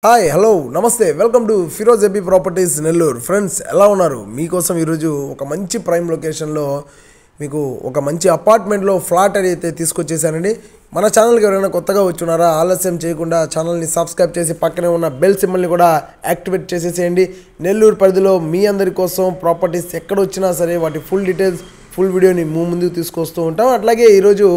Hi hello నమస్తే welcome to Firoz AB properties Nellore. Friends ఎలా ఉన్నారు? మీకోసం ఈరోజు ఒక మంచి ప్రైమ్ లొకేషన్లో మీకు ఒక మంచి అపార్ట్మెంట్లో ఫ్లాట్ అయితే తీసుకొచ్చేసానండి. మన ఛానల్కి ఎవరైనా కొత్తగా వచ్చున్నారా? ఆలస్యం చేయకుండా ఛానల్ని సబ్స్క్రైబ్ చేసి పక్కనే ఉన్న బెల్ సింబల్ని కూడా యాక్టివేట్ చేసేసేయండి. నెల్లూరు పరిధిలో మీ అందరి కోసం ప్రాపర్టీస్ ఎక్కడ వచ్చినా సరే వాటి ఫుల్ డీటెయిల్స్ ఫుల్ వీడియోని ముందుకు తీసుకొస్తూ ఉంటాం. అట్లాగే ఈరోజు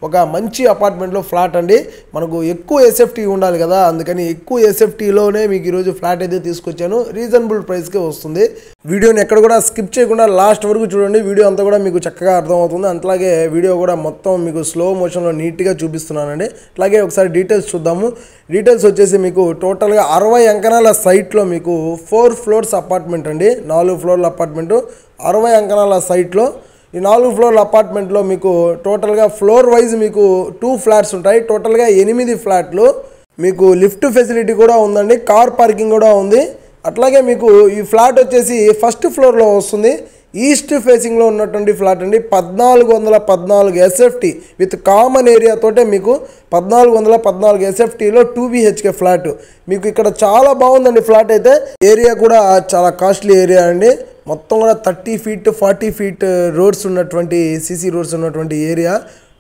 ఒక మంచి అపార్ట్మెంట్లో ఫ్లాట్ అండి. మనకు ఎక్కువ ఎస్ఎఫ్టీ ఉండాలి కదా, అందుకని ఎక్కువ ఎస్ఎఫ్టీలోనే మీకు ఈరోజు ఫ్లాట్ అయితే తీసుకొచ్చాను. రీజనబుల్ ప్రైస్కే వస్తుంది. వీడియోని ఎక్కడ కూడా స్కిప్ చేయకుండా లాస్ట్ వరకు చూడండి. వీడియో అంతా కూడా మీకు చక్కగా అర్థమవుతుంది. అట్లాగే వీడియో కూడా మొత్తం మీకు స్లో మోషన్లో నీట్గా చూపిస్తున్నానండి. అట్లాగే ఒకసారి డీటెయిల్స్ చూద్దాము. డీటెయిల్స్ వచ్చేసి మీకు టోటల్గా 60 అంకణాల సైట్లో మీకు 4 ఫ్లోర్స్ అపార్ట్మెంట్ అండి. 4 ఫ్లోర్ల అపార్ట్మెంటు 60 అంకణాల సైట్లో. ఈ 4 ఫ్లోర్ల అపార్ట్మెంట్లో మీకు టోటల్గా ఫ్లోర్ వైజ్ మీకు 2 ఫ్లాట్స్ ఉంటాయి. టోటల్గా 8 ఫ్లాట్లు. మీకు లిఫ్ట్ ఫెసిలిటీ కూడా ఉందండి, కార్ పార్కింగ్ కూడా ఉంది. అట్లాగే మీకు ఈ ఫ్లాట్ వచ్చేసి ఫస్ట్ ఫ్లోర్లో వస్తుంది. ఈస్ట్ ఫేసింగ్లో ఉన్నటువంటి ఫ్లాట్ అండి. 1414 ఎస్ఎఫ్టీ విత్ కామన్ ఏరియాతోటే మీకు 1414 ఎస్ఎఫ్టీలో 2 BHK ఫ్లాట్. మీకు ఇక్కడ చాలా బాగుందండి ఫ్లాట్ అయితే. ఏరియా కూడా చాలా కాస్ట్లీ ఏరియా అండి. మొత్తం కూడా 30 ఫీట్ 40 ఫీట్ రోడ్స్ ఉన్నటువంటి సీసీ రోడ్స్ ఉన్నటువంటి ఏరియా.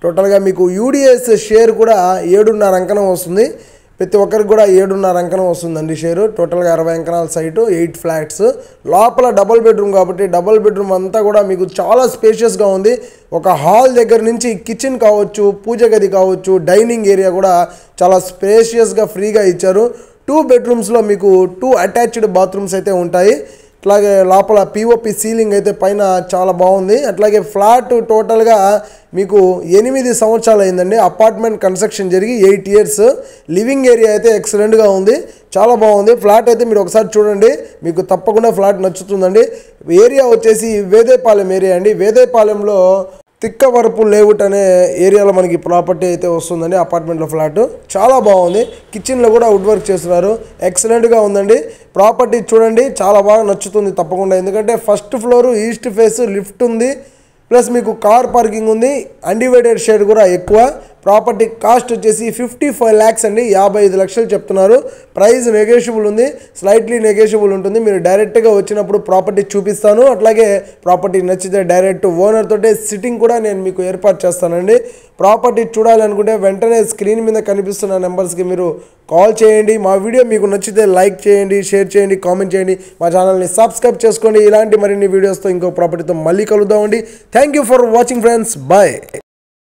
టోటల్గా మీకు యూడిఎస్ షేర్ కూడా 7.5 అంకణం వస్తుంది. ప్రతి ఒక్కరికి కూడా 7.5 అంకణం వస్తుందండి షేరు. టోటల్గా 60 అంకణాల సైటు, 8 ఫ్లాట్స్. లోపల డబుల్ బెడ్రూమ్ కాబట్టి డబుల్ బెడ్రూమ్ అంతా కూడా మీకు చాలా స్పేషియస్గా ఉంది. ఒక హాల్ దగ్గర నుంచి కిచెన్ కావచ్చు, పూజ గది కావచ్చు, డైనింగ్ ఏరియా కూడా చాలా స్పేషియస్గా ఫ్రీగా ఇచ్చారు. 2 బెడ్రూమ్స్లో మీకు 2 అటాచ్డ్ బాత్రూమ్స్ అయితే ఉంటాయి. అట్లాగే లోపల పిఓపి సీలింగ్ అయితే పైన చాలా బాగుంది. అట్లాగే ఫ్లాట్ టోటల్గా మీకు 8 సంవత్సరాలు అయిందండి. అపార్ట్మెంట్ కన్స్ట్రక్షన్ జరిగి 8 ఇయర్స్. లివింగ్ ఏరియా అయితే ఎక్సలెంట్గా ఉంది, చాలా బాగుంది. ఫ్లాట్ అయితే మీరు ఒకసారి చూడండి, మీకు తప్పకుండా ఫ్లాట్ నచ్చుతుందండి. ఏరియా వచ్చేసి వేదేపాలెం ఏరియా అండి. వేదేపాలెంలో తిక్కవరపు లేఅవుట్ అనే ఏరియాలో మనకి ప్రాపర్టీ అయితే వస్తుందండి. అపార్ట్మెంట్లో ఫ్లాట్ చాలా బాగుంది. కిచెన్లో కూడా వుడ్ వర్క్ చేస్తున్నారు, ఎక్సలెంట్గా ఉందండి. ప్రాపర్టీ చూడండి, చాలా బాగా నచ్చుతుంది తప్పకుండా. ఎందుకంటే first floor east face, lift ఉంది, ప్లస్ మీకు కార్ పార్కింగ్ ఉంది. అన్డివైడెడ్ షేర్ కూడా ఎక్కువ. ప్రాపర్టీ కాస్ట్ వచ్చేసి 55 lakhs అండి. 55 లక్షలు చెప్తున్నారు. ప్రైస్ నెగోషియబుల్ ఉంది, స్లైట్లీ నెగోషియబుల్ ఉంటుంది. మీరు డైరెక్ట్గా వచ్చినప్పుడు ప్రాపర్టీ చూపిస్తాను. అట్లాగే ప్రాపర్టీ నచ్చితే డైరెక్ట్ ఓనర్ తోటే సిట్టింగ్ కూడా నేను మీకు ఏర్పాటు చేస్తానండి. ప్రాపర్టీ చూడాలనుకుంటే వెంటనే స్క్రీన్ మీద కనిపిస్తున్న నెంబర్స్కి మీరు కాల్ చేయండి. మా వీడియో మీకు నచ్చితే లైక్ చేయండి, షేర్ చేయండి, కామెంట్ చేయండి. మా ఛానల్ని సబ్స్క్రైబ్ చేసుకోండి. ఇలాంటి మరిన్ని వీడియోస్తో ఇంకో ప్రాపర్టీతో మళ్ళీ కలుద్దామండి. Thank you for watching friends. Bye.